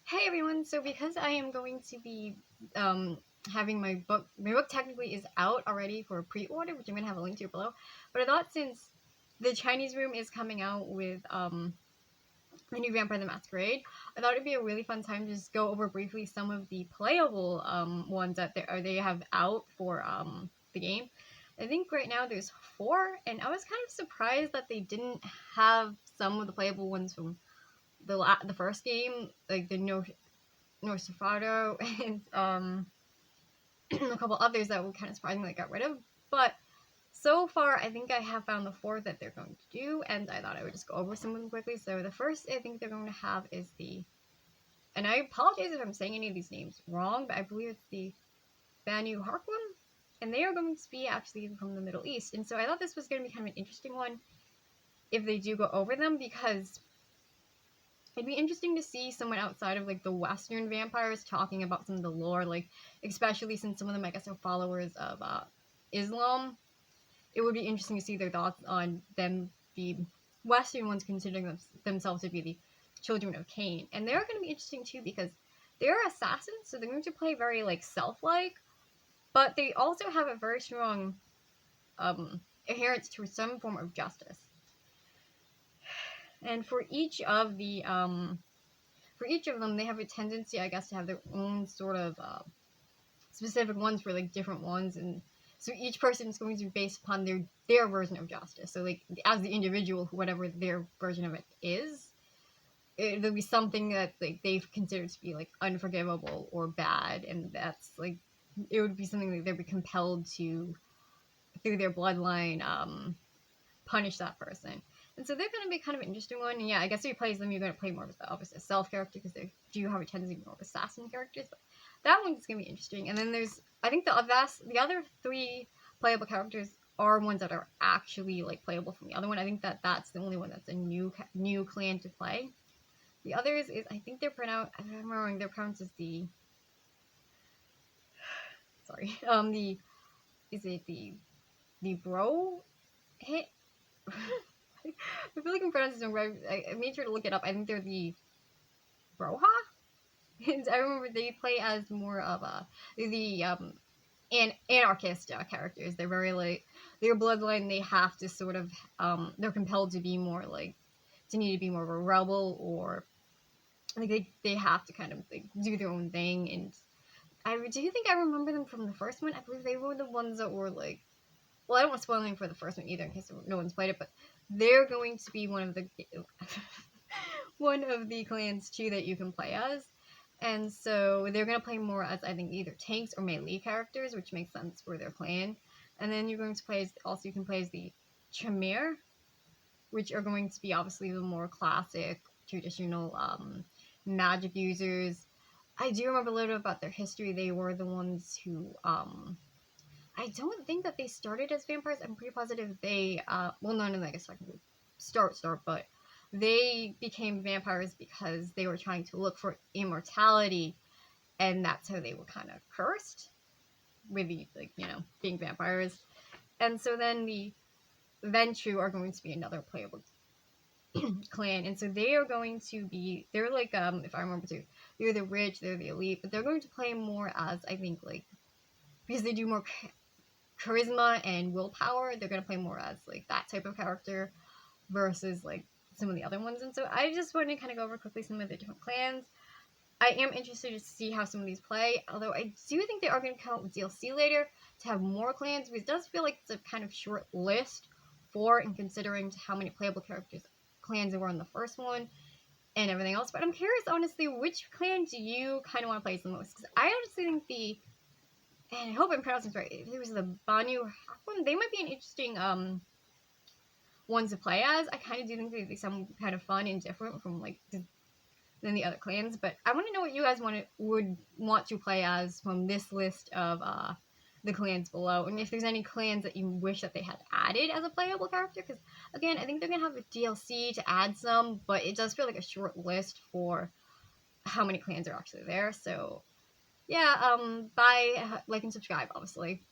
Hey everyone, so because I am going to be having my book technically is out already for pre-order, which I'm going to have a link to below, but I thought since the Chinese room is coming out with the new Vampire the Masquerade, I thought it'd be a really fun time to just go over briefly some of the playable ones that they have out for the game. I think right now there's 4, and I was kind of surprised that they didn't have some of the playable ones from the first game, like the Nosferatu and a couple others that were kind of surprisingly got rid of. But so far, I think I have found the 4 that they're going to do, and I thought I would just go over some of them quickly. So the first I think they're going to have is and I apologize if I'm saying any of these names wrong, but I believe it's the Banu Harquim, and they are going to be actually from the Middle East. And so I thought this was going to be kind of an interesting one if they do go over them, because it'd be interesting to see someone outside of like the Western vampires talking about some of the lore, like especially since some of them I guess are followers of Islam. It would be interesting to see their thoughts on them, the Western ones considering themselves to be the children of Cain. And they're going to be interesting too because they're assassins, so they're going to play very like self-like, but they also have a very strong adherence to some form of justice. And for each of them, they have a tendency, I guess, to have their own sort of specific ones for like different ones, and so each person is going to be based upon their version of justice. So like as the individual, whatever their version of it is, there'll be something that like they've considered to be like unforgivable or bad, and that's like it would be something that they'd be compelled to through their bloodline punish that person. And so they're going to be kind of an interesting one. And yeah, I guess if you play them, you're going to play more of the opposite self character because they do have a tendency more of assassin characters. But that one's going to be interesting. And then there's, I think the other 3 playable characters are ones that are actually like playable from the other one. I think that's the only one that's a new clan to play. The others is, I think they're pronounced, if I'm wrong, they're pronounced as the bro hit? I feel like I'm pronouncing it wrong. I made sure to look it up. I think they're the Broha? And I remember they play as more of the anarchist characters. They're very like their bloodline. They have to sort of they're compelled to be more like to need to be more of a rebel, or like they have to kind of like do their own thing. And I do think I remember them from the first one. I believe they were the ones that were like, well, I don't want to spoil anything for the first one either in case no one's played it, but they're going to be one of the one of the clans too that you can play as. And so they're going to play more as, I think, either tanks or melee characters, which makes sense for their clan. And then you're going to play as, also you can play as the Chimere, which are going to be obviously the more classic, traditional magic users. I do remember a little bit about their history. They were the ones who, I don't think that they started as vampires. I'm pretty positive they, well, none of them, I guess, I can start, but they became vampires because they were trying to look for immortality, and that's how they were kind of cursed with the, like, being vampires. And so then the Ventrue are going to be another playable clan, and so they are going to be, they're like, if I remember too, they're the rich, they're the elite, but they're going to play more as, I think, like, because they do more charisma and willpower, they're going to play more as, like, that type of character versus, like, some of the other ones. And so I just wanted to kind of go over quickly some of the different clans. I am interested to see how some of these play, although I do think they are going to come out with DLC later to have more clans, because it does feel like it's a kind of short list for, and considering how many playable clans there were in the first one and everything else. But I'm curious, honestly, which clan do you kind of want to play the most? Because I honestly think and I hope I'm pronouncing this right, if it was the Banu one, they might be an interesting ones to play as. I kind of do think they sound kind of fun and different from like than the other clans. But I want to know what you guys would want to play as from this list of the clans below, and if there's any clans that you wish that they had added as a playable character. Because again, I think they're gonna have a DLC to add some, but it does feel like a short list for how many clans are actually there. So yeah, bye, like and subscribe, obviously.